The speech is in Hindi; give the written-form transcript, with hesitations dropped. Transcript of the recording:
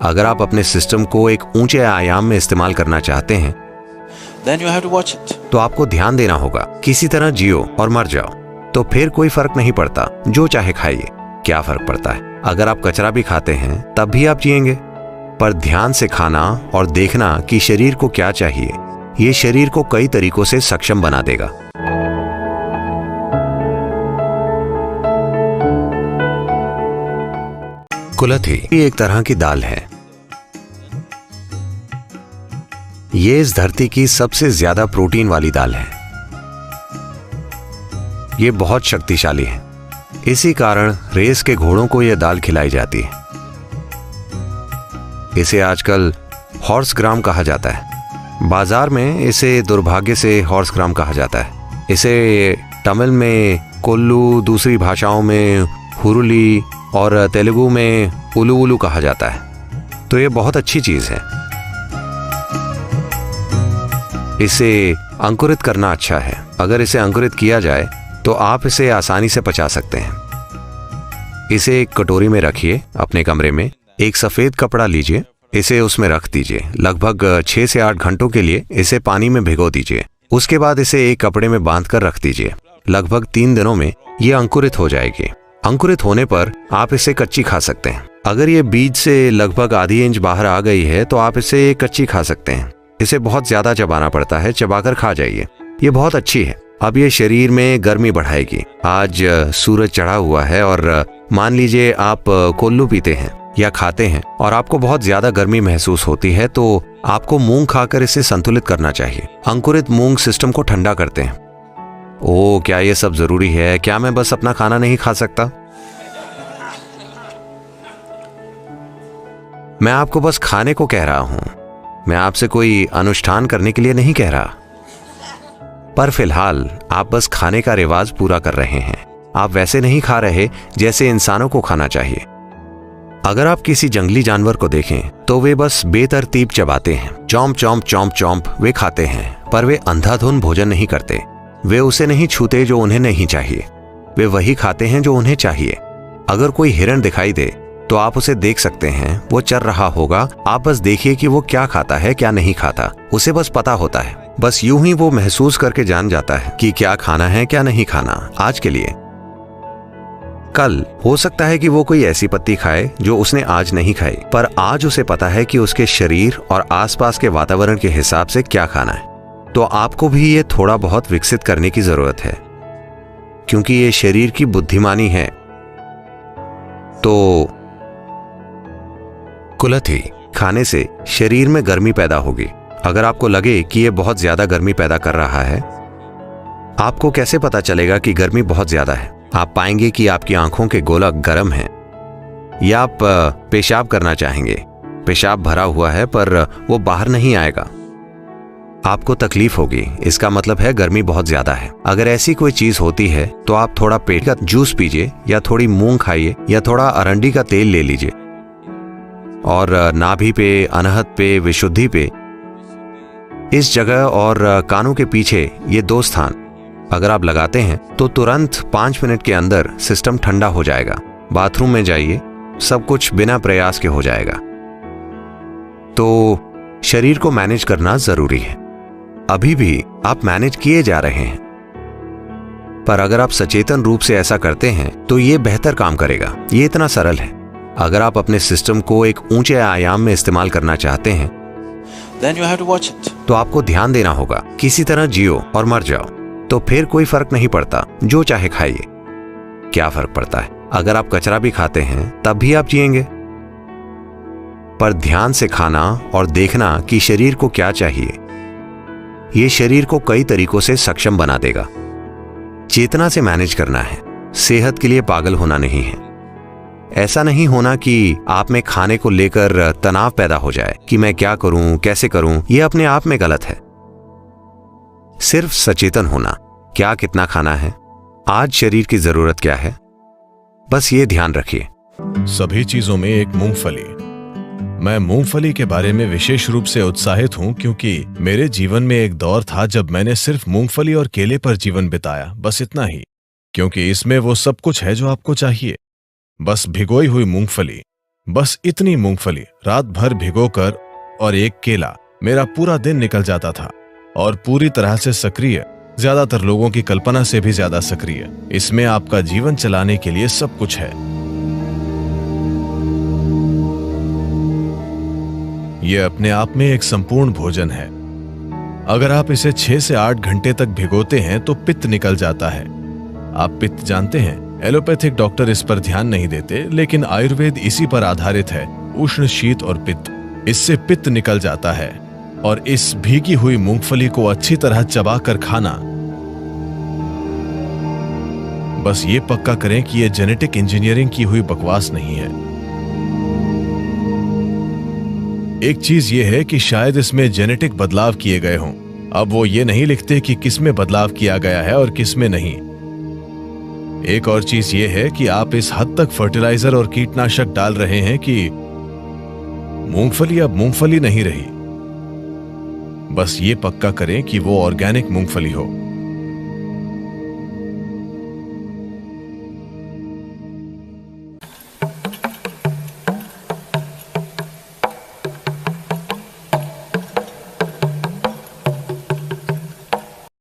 अगर आप अपने सिस्टम को एक ऊंचे आयाम में इस्तेमाल करना चाहते हैं then you have to watch it. तो आपको ध्यान देना होगा। किसी तरह जियो और मर जाओ, तो फिर कोई फर्क नहीं पड़ता, जो चाहे खाइए। क्या फर्क पड़ता है? अगर आप कचरा भी खाते हैं तब भी आप जिएंगे। पर ध्यान से खाना और देखना कि शरीर को क्या चाहिए, ये शरीर को कई तरीकों से सक्षम बना देगा। कुलथी एक तरह की दाल है। ये इस धरती की सबसे ज्यादा प्रोटीन वाली दाल है। ये बहुत शक्तिशाली है, इसी कारण रेस के घोड़ों को यह दाल खिलाई जाती है। इसे आजकल हॉर्स ग्राम कहा जाता है। बाजार में इसे दुर्भाग्य से हॉर्स ग्राम कहा जाता है। इसे तमिल में कोल्लू, दूसरी भाषाओं में हुरुली और तेलुगु में उलू उलू कहा जाता है। तो ये बहुत अच्छी चीज है। इसे अंकुरित करना अच्छा है। अगर इसे अंकुरित किया जाए तो आप इसे आसानी से पचा सकते हैं। इसे एक कटोरी में रखिए अपने कमरे में। एक सफेद कपड़ा लीजिए, इसे उसमें रख दीजिए। लगभग 6 से 8 घंटों के लिए इसे पानी में भिगो दीजिए। उसके बाद इसे एक कपड़े में बांध कर रख दीजिए। लगभग 3 दिनों में ये अंकुरित हो जाएगी। अंकुरित होने पर आप इसे कच्ची खा सकते हैं। अगर ये बीज से लगभग आधी इंच बाहर आ गई है तो आप इसे कच्ची खा सकते हैं। इसे बहुत ज्यादा चबाना पड़ता है, चबाकर खा जाइए। ये बहुत अच्छी है। अब ये शरीर में गर्मी बढ़ाएगी। आज सूरज चढ़ा हुआ है और मान लीजिए आप कोल्लू पीते हैं या खाते हैं और आपको बहुत ज्यादा गर्मी महसूस होती है, तो आपको मूंग खाकर इसे संतुलित करना चाहिए। अंकुरित मूंग सिस्टम को ठंडा करते हैं। ओह, क्या ये सब जरूरी है? क्या मैं बस अपना खाना नहीं खा सकता? मैं आपको बस खाने को कह रहा हूं। मैं आपसे कोई अनुष्ठान करने के लिए नहीं कह रहा। पर फिलहाल आप बस खाने का रिवाज पूरा कर रहे हैं। आप वैसे नहीं खा रहे जैसे इंसानों को खाना चाहिए। अगर आप किसी जंगली जानवर को देखें तो वे बस बेतरतीब चबाते हैं। चौंप चौंप चौंप चौंप वे खाते हैं, पर वे अंधाधुंध भोजन नहीं करते। वे उसे नहीं छूते जो उन्हें नहीं चाहिए। वे वही खाते हैं जो उन्हें चाहिए। अगर कोई हिरण दिखाई दे तो आप उसे देख सकते हैं। वो चर रहा होगा, आप बस देखिए कि वो क्या खाता है, क्या नहीं खाता। उसे बस पता होता है। बस यूं ही वो महसूस करके जान जाता है कि क्या खाना है, क्या नहीं खाना। आज के लिए, कल हो सकता है कि वो कोई ऐसी पत्ती खाए जो उसने आज नहीं खाई, पर आज उसे पता है कि उसके शरीर और आसपास के वातावरण के हिसाब से क्या खाना है। तो आपको भी ये थोड़ा बहुत विकसित करने की जरूरत है, क्योंकि ये शरीर की बुद्धिमानी है। तो कुलथी खाने से शरीर में गर्मी पैदा होगी। अगर आपको लगे कि ये बहुत ज्यादा गर्मी पैदा कर रहा है, आपको कैसे पता चलेगा कि गर्मी बहुत ज्यादा है? आप पाएंगे कि आपकी आंखों के गोलक गर्म हैं, या आप पेशाब करना चाहेंगे। पेशाब भरा हुआ है पर वो बाहर नहीं आएगा। आपको तकलीफ होगी, इसका मतलब है गर्मी बहुत ज्यादा है। अगर ऐसी कोई चीज होती है तो आप थोड़ा पेट का जूस पीजिए, या थोड़ी मूंग खाइए, या थोड़ा अरंडी का तेल ले लीजिए। और नाभि पे, अनहद पे, विशुद्धि पे, इस जगह और कानों के पीछे ये 2 स्थान अगर आप लगाते हैं तो तुरंत 5 मिनट के अंदर सिस्टम ठंडा हो जाएगा। बाथरूम में जाइए, सब कुछ बिना प्रयास के हो जाएगा। तो शरीर को मैनेज करना जरूरी है। अभी भी आप मैनेज किए जा रहे हैं, पर अगर आप सचेतन रूप से ऐसा करते हैं तो ये बेहतर काम करेगा। ये इतना सरल है। अगर आप अपने सिस्टम को एक ऊंचे आयाम में इस्तेमाल करना चाहते हैं then you have to watch it. तो आपको ध्यान देना होगा। किसी तरह जियो और मर जाओ, तो फिर कोई फर्क नहीं पड़ता, जो चाहे खाइए। क्या फर्क पड़ता है? अगर आप कचरा भी खाते हैं तब भी आप जिएंगे। पर ध्यान से खाना और देखना कि शरीर को क्या चाहिए, ये शरीर को कई तरीकों से सक्षम बना देगा। चेतना से मैनेज करना है। सेहत के लिए पागल होना नहीं है। ऐसा नहीं होना कि आप में खाने को लेकर तनाव पैदा हो जाए कि मैं क्या करूं, कैसे करूं। यह अपने आप में गलत है। सिर्फ सचेतन होना, क्या कितना खाना है, आज शरीर की जरूरत क्या है, बस ये ध्यान रखिए। सभी चीजों में एक मूंगफली। मैं मूंगफली के बारे में विशेष रूप से उत्साहित हूं क्योंकि मेरे जीवन में एक दौर था जब मैंने सिर्फ मूंगफली और केले पर जीवन बिताया, बस इतना ही। क्योंकि इसमें वो सब कुछ है जो आपको चाहिए। बस भिगोई हुई मूंगफली, बस इतनी मूंगफली रात भर भिगोकर और एक केला, मेरा पूरा दिन निकल जाता था। और पूरी तरह से सक्रिय, ज्यादातर लोगों की कल्पना से भी ज्यादा सक्रिय। इसमें आपका जीवन चलाने के लिए सब कुछ है। यह अपने आप में एक संपूर्ण भोजन है। अगर आप इसे 6 से 8 घंटे तक भिगोते हैं तो पित्त निकल जाता है। आप पित्त जानते हैं, एलोपैथिक डॉक्टर इस पर ध्यान नहीं देते, लेकिन आयुर्वेद इसी पर आधारित है। उष्ण, शीत और पित्त, इससे पित्त निकल जाता है। और इस भीगी हुई मूंगफली को अच्छी तरह चबाकर खाना। बस ये पक्का करें कि यह जेनेटिक इंजीनियरिंग की हुई बकवास नहीं है। एक चीज यह है कि शायद इसमें जेनेटिक बदलाव किए गए हों। अब वो ये नहीं लिखते कि किस में बदलाव किया गया है और किस में नहीं। एक और चीज यह है कि आप इस हद तक फर्टिलाइजर और कीटनाशक डाल रहे हैं कि मूंगफली अब मूंगफली नहीं रही। बस ये पक्का करें कि वो ऑर्गेनिक मूंगफली हो।